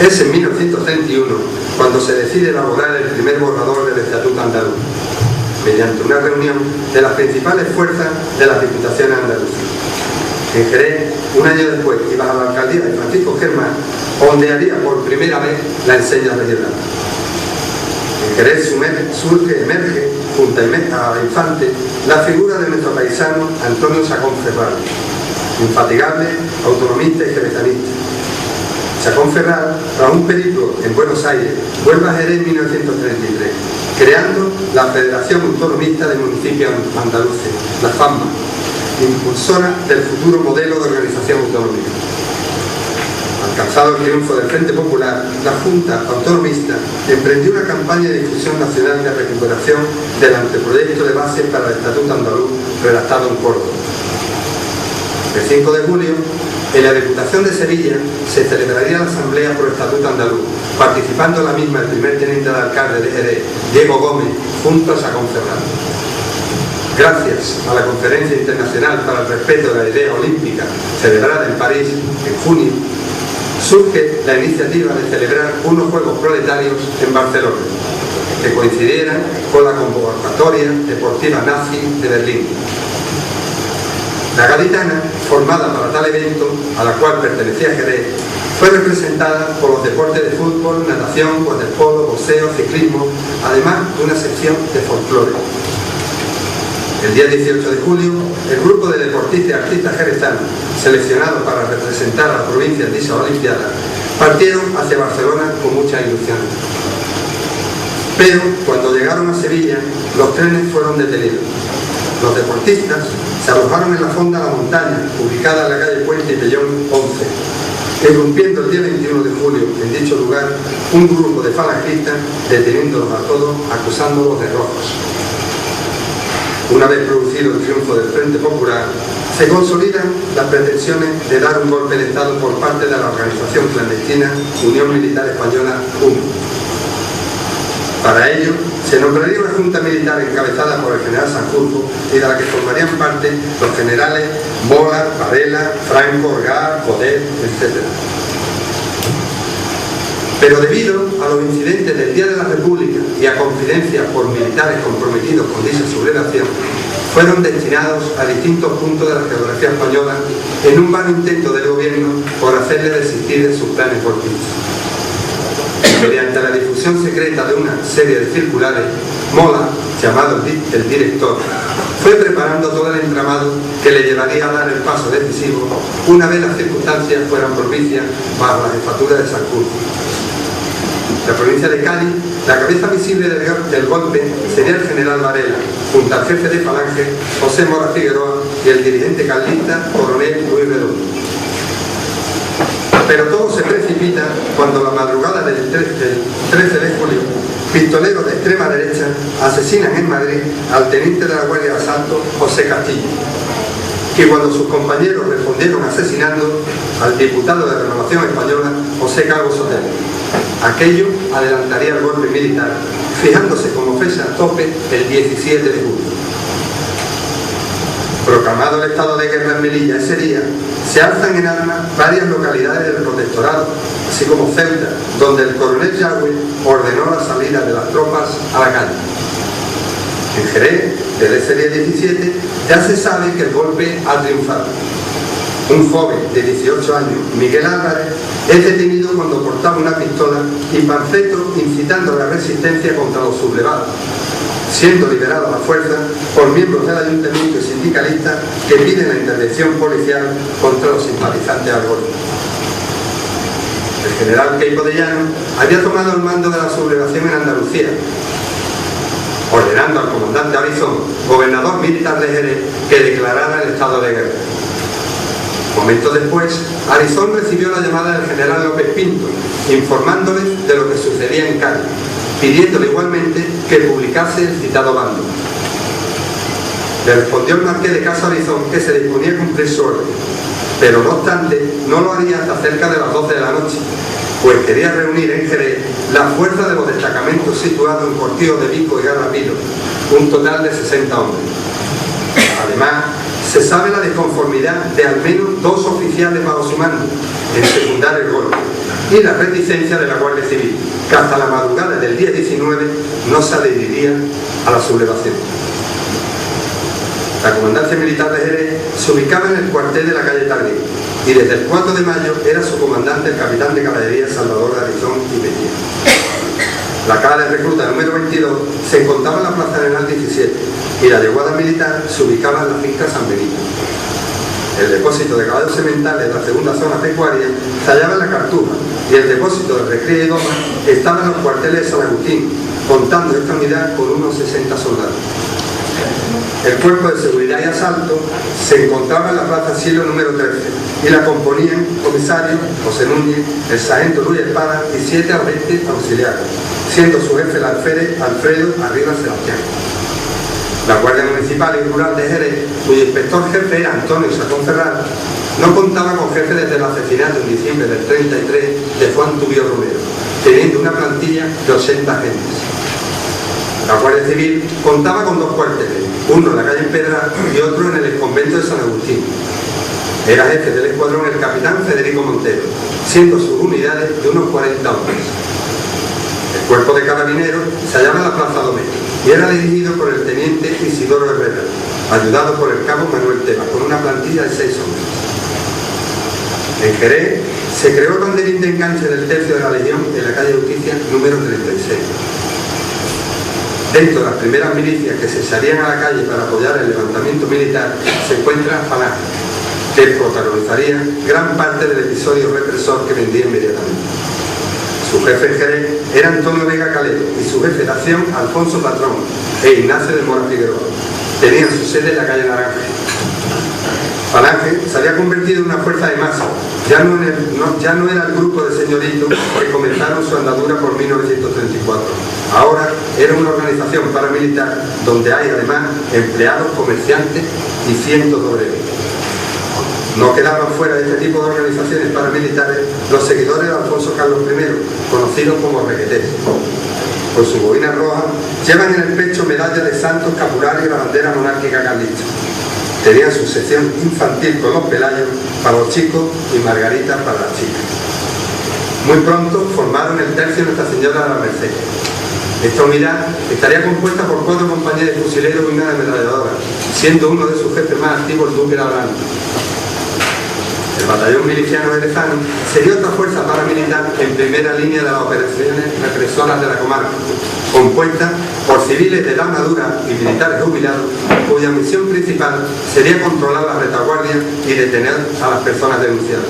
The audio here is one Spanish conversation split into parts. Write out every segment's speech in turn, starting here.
Es en 1931 cuando se decide elaborar el primer borrador del Estatuto Andaluz, mediante una reunión de las principales fuerzas de las diputaciones andaluzas. En Jerez, un año después, y bajo la alcaldía de Francisco Germán, ondearía por primera vez la enseña regional. En Jerez emerge, junto a Infante, la figura de nuestro paisano Antonio Chacón Ferral, infatigable, autonomista y jerezanista. Chacón Ferral, tras un periplo en Buenos Aires, vuelve a Jerez en 1933, creando la Federación Autonomista de Municipios Andaluces, la FAMA, impulsora del futuro modelo de organización autonómica. Alcanzado el triunfo del Frente Popular, la Junta Autonomista emprendió una campaña de difusión nacional de recuperación del anteproyecto de base para el Estatuto Andaluz redactado en Córdoba. El 5 de julio, en la Diputación de Sevilla, se celebraría la Asamblea por Estatuto Andaluz, participando en la misma el primer teniente de alcalde de Jerez, Diego Gómez, junto a Chacón Ferral. Gracias a la Conferencia Internacional para el Respeto de la Idea Olímpica, celebrada en París en junio, surge la iniciativa de celebrar unos Juegos Proletarios en Barcelona, que coincidieran con la convocatoria deportiva nazi de Berlín. La gaditana, formada para tal evento, a la cual pertenecía Jerez, fue representada por los deportes de fútbol, natación, waterpolo, boxeo, ciclismo, además de una sección de folclore. El día 18 de julio, el grupo de deportistas y artistas jerezanos, seleccionados para representar a la provincia en dicha Olimpiada, partieron hacia Barcelona con muchas ilusiones. Pero, cuando llegaron a Sevilla, los trenes fueron detenidos. Los deportistas se alojaron en la Fonda La Montaña, ubicada en la calle Puente y Pellón 11, irrumpiendo el día 21 de julio en dicho lugar un grupo de falangistas, deteniéndolos a todos, acusándolos de rojos. Una vez producido el triunfo del Frente Popular, se consolidan las pretensiones de dar un golpe de Estado por parte de la organización clandestina Unión Militar Española UME. Para ello, se nombraría una junta militar encabezada por el general Sanjurjo y de la que formarían parte los generales Mola, Varela, Franco, Orgaz, Godet, etc. Pero debido a los incidentes del Día de la República y a confidencias por militares comprometidos con dicha sublevación, fueron destinados a distintos puntos de la geografía española en un vano intento del gobierno por hacerle desistir de sus planes golpistas. Mediante la difusión secreta de una serie de circulares, Mola, llamado el director, fue preparando todo el entramado que le llevaría a dar el paso decisivo una vez las circunstancias fueran propicias bajo la jefatura de Sanjurjo. La provincia de Cádiz, la cabeza visible del golpe sería el general Varela, junto al jefe de Falange, José Mora Figueroa, y el dirigente carlista, coronel Luis Redondo. Pero todo se precipita cuando la madrugada del 13 de julio, pistoleros de extrema derecha asesinan en Madrid al teniente de la Guardia de Asalto, José Castillo, y cuando sus compañeros respondieron asesinando al diputado de Renovación Española, José Calvo Sotelo. Aquello adelantaría el golpe militar, fijándose como fecha tope el 17 de julio. Proclamado el estado de guerra en Melilla ese día, se alzan en armas varias localidades del protectorado, así como Ceuta, donde el coronel Yagüe ordenó la salida de las tropas a la calle. En Jerez, desde ese día 17, ya se sabe que el golpe ha triunfado. Un joven de 18 años, Miguel Álvarez, es detenido cuando portaba una pistola y panfletos incitando a la resistencia contra los sublevados, siendo liberado a la fuerza por miembros del ayuntamiento y sindicalistas que piden la intervención policial contra los simpatizantes al golpe. El general Queipo de Llano había tomado el mando de la sublevación en Andalucía, ordenando al comandante Arizón, gobernador militar de Jerez, que declarara el estado de guerra. Momentos después, Arizón recibió la llamada del general López Pinto, informándole de lo que sucedía en Cádiz, pidiéndole igualmente que publicase el citado bando. Le respondió el marqués de Casa Arizón que se disponía a cumplir su orden, pero no obstante no lo haría hasta cerca de las 12 de la noche, pues quería reunir en Jerez la fuerza de los destacamentos situados en Cortijo de Vico y Garrapilo, un total de 60 hombres. Además, se sabe la desconformidad de al menos 2 oficiales bajo su mando en secundar el golpe, y la reticencia de la Guardia Civil, que hasta la madrugada del día 19 no se adheriría a la sublevación. La Comandancia Militar de Jerez se ubicaba en el cuartel de la calle Tardío y desde el 4 de mayo era su comandante el capitán de caballería Salvador de Arizón y Mejía. La cala de recluta número 22 se encontraba en la Plaza Arenal 17 y la yeguada militar se ubicaba en la finca San Benito. El depósito de caballos sementales de la segunda zona pecuaria se hallaba en la Cartuja y el depósito de recría y doma estaba en los cuarteles de San Agustín, contando esta unidad con unos 60 soldados. El cuerpo de seguridad y asalto se encontraba en la Plaza Cielo número 13 y la componían comisario José Núñez, el sargento Luis Espada y 7 agentes auxiliares, siendo su jefe el alférez Alfredo Arriba Sebastián. La Guardia Municipal y Rural de Jerez, cuyo inspector jefe era Antonio Sacón Ferrar, no contaba con jefe desde el asesinato en diciembre del 33 de Juan Tubio Romero, teniendo una plantilla de 80 agentes. La Guardia Civil contaba con 2 cuarteles, uno en la calle Pedra y otro en el convento de San Agustín. Era jefe del escuadrón el capitán Federico Montero, siendo sus unidades de unos 40 hombres. El cuerpo de carabineros se hallaba en la Plaza Domecq y era dirigido por el teniente Isidoro Herrera, ayudado por el cabo Manuel Tebas, con una plantilla de 6 hombres. En Jerez se creó el banderín de enganche del tercio de la Legión en la calle Justicia número 36. Dentro de las primeras milicias que se salían a la calle para apoyar el levantamiento militar se encuentra Falange, que protagonizaría gran parte del episodio represor que vendría inmediatamente. Su jefe en Jerez era Antonio Vega Calero y su jefe de acción Alfonso Patrón e Ignacio de Mora Figueroa. Tenían su sede en la calle Naranja. Falange se había convertido en una fuerza de masa, ya no era el grupo de señoritos que comenzaron su andadura por 1934. Ahora era una organización paramilitar donde hay además empleados, comerciantes y cientos de obreros. No quedaban fuera de este tipo de organizaciones paramilitares los seguidores de Alfonso Carlos I, conocidos como requetés. Con su boina roja llevan en el pecho medallas de santos, capulares y la bandera monárquica carlista. Tenían su sección infantil con los pelayos para los chicos y margaritas para las chicas. Muy pronto formaron el tercio Nuestra Señora de la Merced. Esta unidad estaría compuesta por 4 compañías de fusileros y una ametralladora, siendo uno de sus jefes más activos el duque de Abraham. El batallón miliciano jerezano sería otra fuerza paramilitar en primera línea de las operaciones represoras de la comarca, compuesta por civiles de la armadura y militares jubilados, cuya misión principal sería controlar la retaguardia y detener a las personas denunciadas.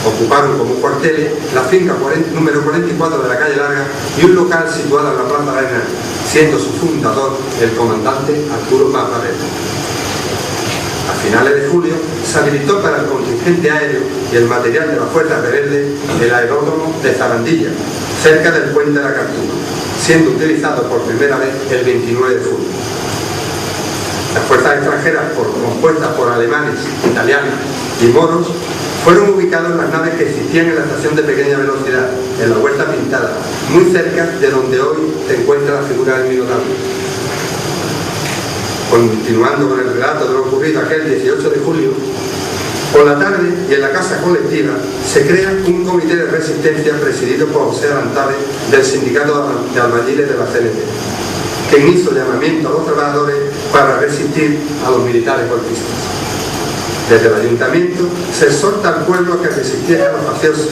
Ocuparon como cuarteles la finca número 44 de la calle Larga y un local situado en la Plaza Arenal, siendo su fundador el comandante Arturo Paz Barreto. A finales de julio se habilitó para el contingente aéreo y el material de las fuerzas rebeldes el aeródromo de Zarandilla, cerca del puente de la Cartuja, siendo utilizado por primera vez el 29 de julio. Las fuerzas extranjeras, compuestas por alemanes, italianos y moros, fueron ubicados en las naves que existían en la estación de pequeña velocidad, en la Huerta Pintada, muy cerca de donde hoy se encuentra la figura del Minotauro. Continuando con el relato de lo ocurrido aquel 18 de julio, por la tarde y en la casa colectiva se crea un comité de resistencia presidido por José Arantave del Sindicato de Albañiles de la CNT, quien hizo llamamiento a los trabajadores para resistir a los militares golpistas. Desde el ayuntamiento se exhorta al pueblo a que resistiera a los mafiosos,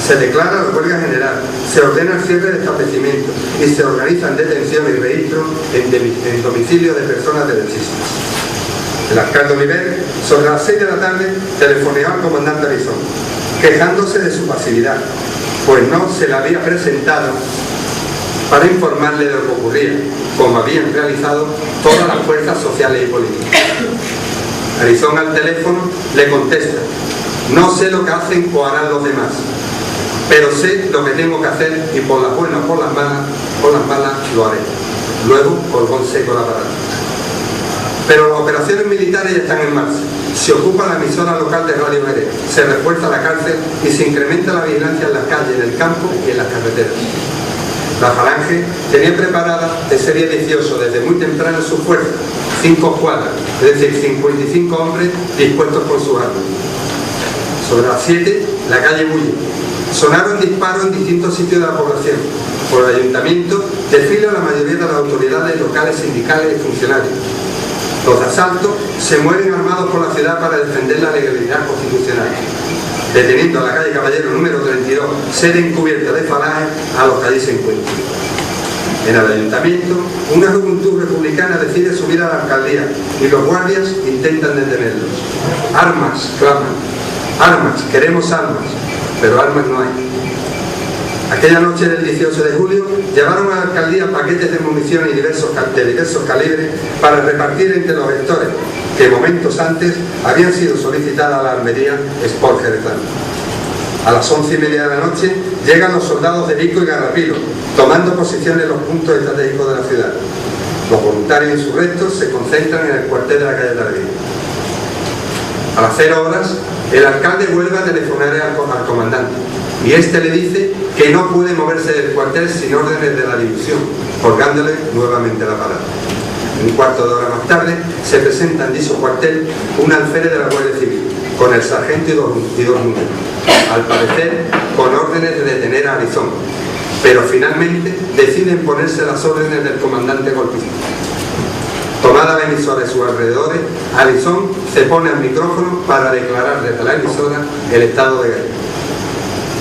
se declara la huelga general, se ordena el cierre de establecimientos y se organizan detenciones y registros en domicilio de personas derechistas. El alcalde Oliver, sobre las 6 de la tarde, telefoneó al comandante Arizón, quejándose de su pasividad, pues no se le había presentado para informarle de lo que ocurría, como habían realizado todas las fuerzas sociales y políticas. Arizón al teléfono le contesta: no sé lo que hacen o harán los demás, pero sé lo que tengo que hacer y por las buenas o por las malas lo haré. Luego colgó en seco la parada. Pero las operaciones militares ya están en marcha. Se ocupa la emisora local de Radio Jerez, se refuerza la cárcel y se incrementa la vigilancia en las calles, en el campo y en las carreteras. La Falange tenía preparada ese día 18 desde muy temprano su fuerza, 5 escuadras, es decir, 55 hombres dispuestos con sus armas. Sobre las 7, la calle bulle, sonaron disparos en distintos sitios de la población. Por el ayuntamiento desfilan la mayoría de las autoridades locales, sindicales y funcionarios. Los asaltos se mueven armados por la ciudad para defender la legalidad constitucional, deteniendo a la calle Caballero número 32, sede encubierta de Falange, a los que allí se encuentran. En el ayuntamiento, una juventud republicana decide subir a la alcaldía y los guardias intentan detenerlos. Armas, claman. Armas, queremos armas, pero armas no hay. Aquella noche del 18 de julio llevaron a la alcaldía paquetes de municiones de diversos calibres para repartir entre los vectores que momentos antes habían sido solicitadas a la armería Sport Jerezano. A las 11:30 de la noche llegan los soldados de Vico y Garrapilo, tomando posición en los puntos estratégicos de la ciudad. Los voluntarios insurrectos se concentran en el cuartel de la calle Tardía. A las 0 horas, el alcalde vuelve a telefonar al comandante y este le dice que no puede moverse del cuartel sin órdenes de la división, colgándole nuevamente la parada. Un cuarto de hora más tarde se presenta en dicho cuartel un alférez de la Guardia Civil, con el sargento y dos números, al parecer con órdenes de detener a Arizón, pero finalmente deciden ponerse las órdenes del comandante golpista. Tomada la emisora de sus alrededores, Arizón se pone al micrófono para declarar desde la emisora el estado de guerra.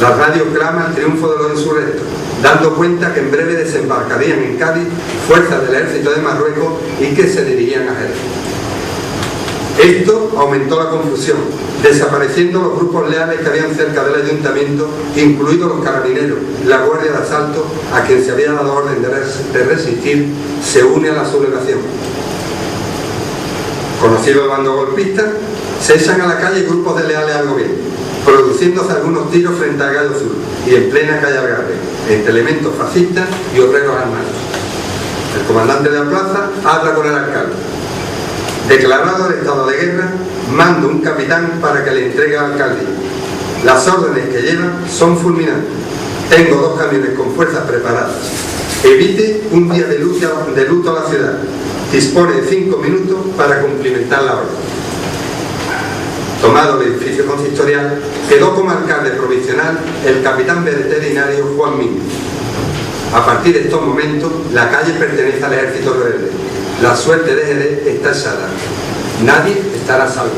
La radio clama el triunfo de los insurrectos, dando cuenta que en breve desembarcarían en Cádiz fuerzas del ejército de Marruecos y que se dirigían a Jerez. Esto aumentó la confusión, desapareciendo los grupos leales que habían cerca del ayuntamiento, incluidos los carabineros. La guardia de asalto, a quien se había dado orden de resistir, se une a la sublevación. Conocido el bando golpista, se echan a la calle grupos de leales al gobierno, produciéndose algunos tiros frente al Gallo Sur y en plena calle Algarve, entre elementos fascistas y obreros armados. El comandante de la plaza habla con el alcalde. Declarado el estado de guerra, manda un capitán para que le entregue al alcalde. Las órdenes que lleva son fulminantes. Tengo 2 camiones con fuerzas preparadas. Evite un día de luto a la ciudad. Dispone de 5 minutos para cumplimentar la orden. Tomado el edificio consistorial, quedó como alcalde provisional el capitán veterinario Juan Mín. A partir de estos momentos, la calle pertenece al ejército rebelde. La suerte de Jerez está echada. Nadie estará a salvo.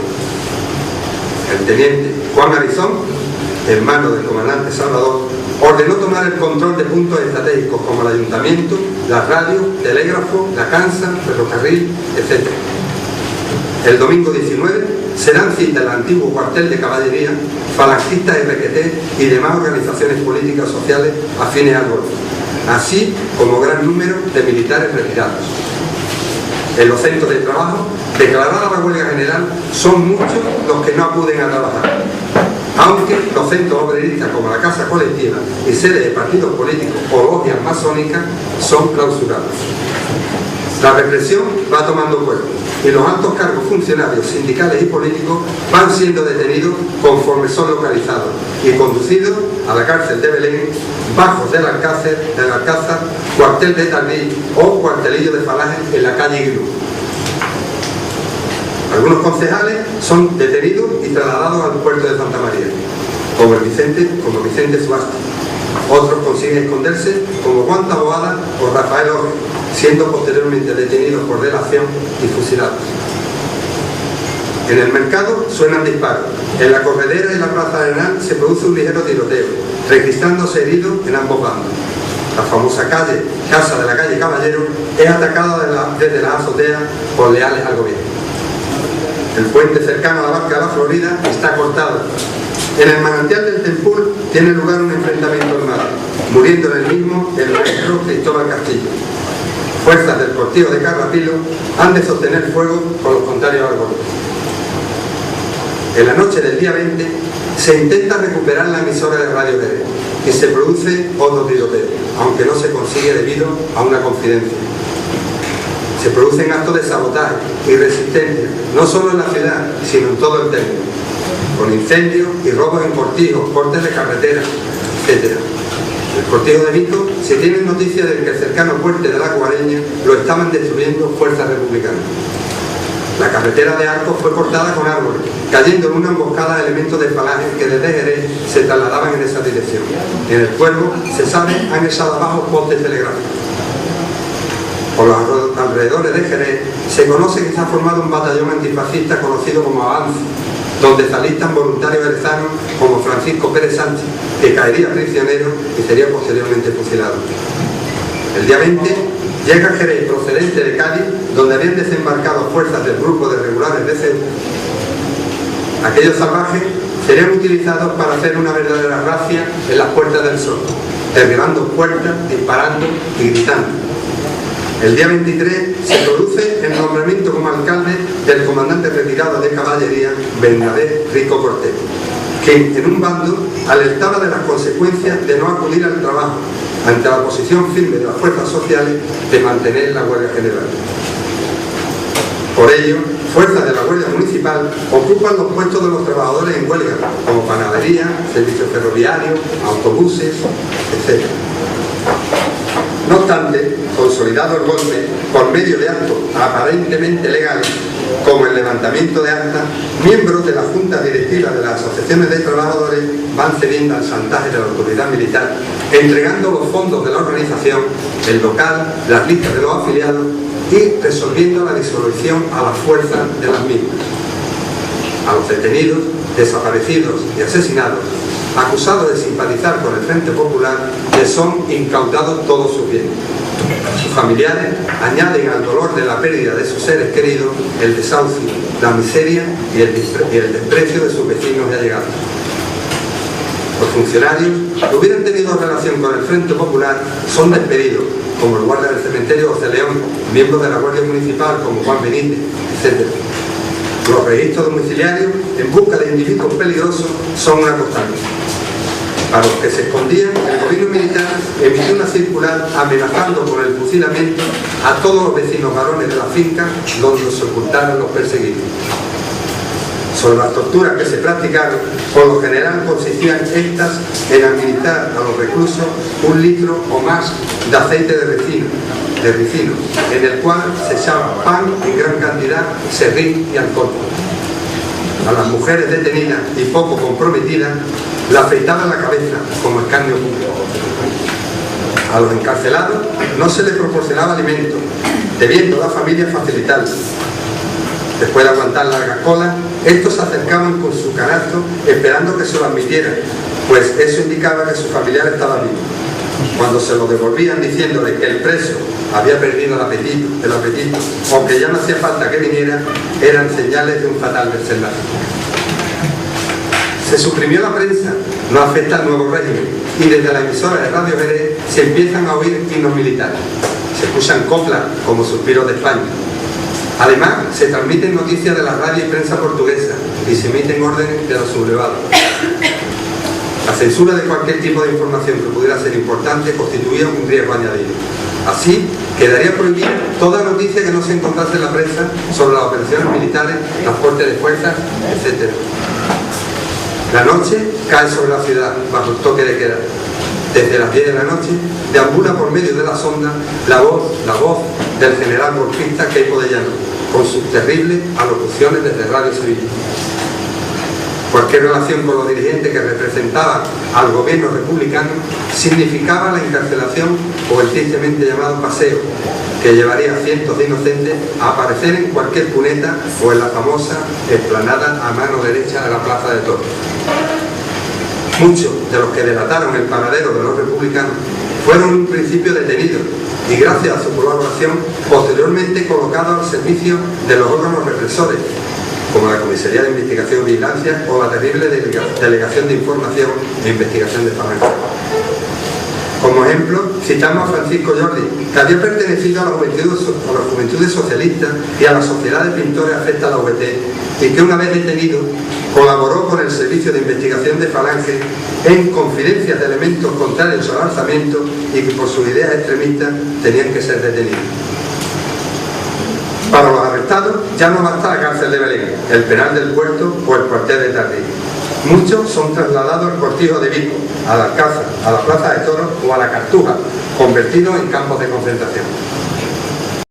El teniente Juan Arizón, hermano del comandante Salvador, ordenó tomar el control de puntos estratégicos como el ayuntamiento, la radio, telégrafo, la cansa, ferrocarril, etc. El domingo 19 se dan cita en el antiguo cuartel de caballería, falangistas RQT y demás organizaciones políticas sociales afines al golpe, así como gran número de militares retirados. En los centros de trabajo, declarada la huelga general, son muchos los que no acuden a trabajar, aunque los centros obreristas como la Casa Colectiva y sedes de partidos políticos o logias masónicas son clausurados. La represión va tomando cuerpo y los altos cargos funcionarios, sindicales y políticos van siendo detenidos conforme son localizados y conducidos a la cárcel de Belén, bajos del Alcázar, cuartel de Tardí o cuartelillo de Falange en la calle Iglú. Algunos concejales son detenidos y trasladados al puerto de Santa María, como Vicente Subasti. Otros consiguen esconderse como Juan Taboada o Rafael Orge, siendo posteriormente detenidos por delación y fusilados. En el mercado suenan disparos. En la corredera y la plaza Arenal se produce un ligero tiroteo, registrándose heridos en ambos bandos. La famosa casa de la calle Caballero es atacada desde la azotea por leales al gobierno. El puente cercano a la Barca de la Florida está cortado. En el manantial del Tempul tiene lugar un enfrentamiento armado, muriendo en el mismo el maestro Cristóbal Castillo. Fuerzas del cortijo de Carrapilo han de sostener fuego con los contrarios al golpe. En la noche del día 20 se intenta recuperar la emisora de Radio Jerez y se produce otro tiroteo, aunque no se consigue debido a una confidencia. Se producen actos de sabotaje y resistencia, no solo en la ciudad, sino en todo el término, con incendios y robos en cortijos, cortes de carretera, etc. El cortijo de Vico se tiene noticia de que el cercano puente de la Guareña lo estaban destruyendo fuerzas republicanas. La carretera de Arcos fue cortada con árboles, cayendo en una emboscada de elementos de Falange que desde Jerez se trasladaban en esa dirección. En el Cuervo, se sabe, han echado abajo postes telegráficos. Por los alrededores de Jerez se conoce que se ha formado un batallón antifascista conocido como Avance, donde se alistan voluntarios jerezanos como Francisco Pérez Sánchez, que caería prisionero y sería posteriormente fusilado. El día 20 llega a Jerez procedente de Cádiz, donde habían desembarcado fuerzas del grupo de regulares de Ceuta. Aquellos salvajes serían utilizados para hacer una verdadera racia en las Puertas del Sol, derribando puertas, disparando y gritando. El día 23 se produce el nombramiento como alcalde del comandante retirado de caballería Bernabé Rico Cortés, quien en un bando alertaba de las consecuencias de no acudir al trabajo ante la posición firme de las fuerzas sociales de mantener la huelga general. Por ello, fuerzas de la Guardia Municipal ocupan los puestos de los trabajadores en huelga, como panadería, servicios ferroviarios, autobuses, etc. No obstante, consolidado el golpe por medio de actos aparentemente legales, como el levantamiento de actas, miembros de la Junta Directiva de las asociaciones de trabajadores van cediendo al chantaje de la autoridad militar, entregando los fondos de la organización, el local, las listas de los afiliados y resolviendo la disolución a la fuerza de las mismas. A los detenidos, desaparecidos y asesinados, acusados de simpatizar con el Frente Popular, les son incautados todos sus bienes. Sus familiares añaden al dolor de la pérdida de sus seres queridos el desahucio, la miseria y el desprecio de sus vecinos y allegados. Los funcionarios que hubieran tenido relación con el Frente Popular son despedidos, como el guardia del cementerio José León, miembros de la Guardia Municipal como Juan Benítez, etc. Los registros domiciliarios en busca de individuos peligrosos son una constante. Para los que se escondían, el gobierno militar emitió una circular amenazando con el fusilamiento a todos los vecinos varones de la finca donde se ocultaran los perseguidos. Sobre las torturas que se practicaron, por lo general consistían estas en administrar a los reclusos 1 litro o más de aceite de ricino, en el cual se echaba pan en gran cantidad, serrín y alcohol. A las mujeres detenidas y poco comprometidas, le afeitaban la cabeza como escarnio público. A los encarcelados no se les proporcionaba alimento, debiendo la familia facilitarlo. Después de aguantar largas colas, estos se acercaban con su canasto esperando que se lo admitieran, pues eso indicaba que su familiar estaba vivo. Cuando se lo devolvían diciéndole que el preso había perdido el apetito o que ya no hacía falta que viniera, eran señales de un fatal desenlace. Se suprimió la prensa, no afecta al nuevo régimen, y desde la emisora de Radio Jerez se empiezan a oír himnos militares. Se escuchan coplas como Suspiros de España. Además, se transmiten noticias de la radio y prensa portuguesa y se emiten órdenes de los sublevados. La censura de cualquier tipo de información que pudiera ser importante constituía un riesgo añadido. Así, quedaría prohibida toda noticia que no se encontrase en la prensa sobre las operaciones militares, transporte de fuerzas, etc. La noche cae sobre la ciudad bajo el toque de queda. Desde las 10 de la noche deambula por medio de la sonda la voz del general golpista Queipo de Llano, con sus terribles alocuciones desde Radio Sevilla. Cualquier relación con los dirigentes que representaban al gobierno republicano significaba la encarcelación o el tristemente llamado paseo, que llevaría a cientos de inocentes a aparecer en cualquier cuneta o en la famosa explanada a mano derecha de la Plaza de Toros. Muchos de los que delataron el paradero de los republicanos fueron en un principio detenidos y gracias a su colaboración posteriormente colocados al servicio de los órganos represores, como la Comisaría de Investigación y Vigilancia o la terrible Delegación de Información e Investigación de Falange. Como ejemplo, citamos a Francisco Jordi, que había pertenecido a las Juventudes Socialistas y a la Sociedad de Pintores afecta a la UGT, y que una vez detenido colaboró con el Servicio de Investigación de Falange en confidencias de elementos contrarios al alzamiento y que por sus ideas extremistas tenían que ser detenidos. Para los arrestados ya no basta la cárcel de Belén, el penal del Puerto o el cuartel de Tardí. Muchos son trasladados al Cortijo de Vigo, al Alcázar, a la Plaza de Toros o a la Cartuja, convertidos en campos de concentración.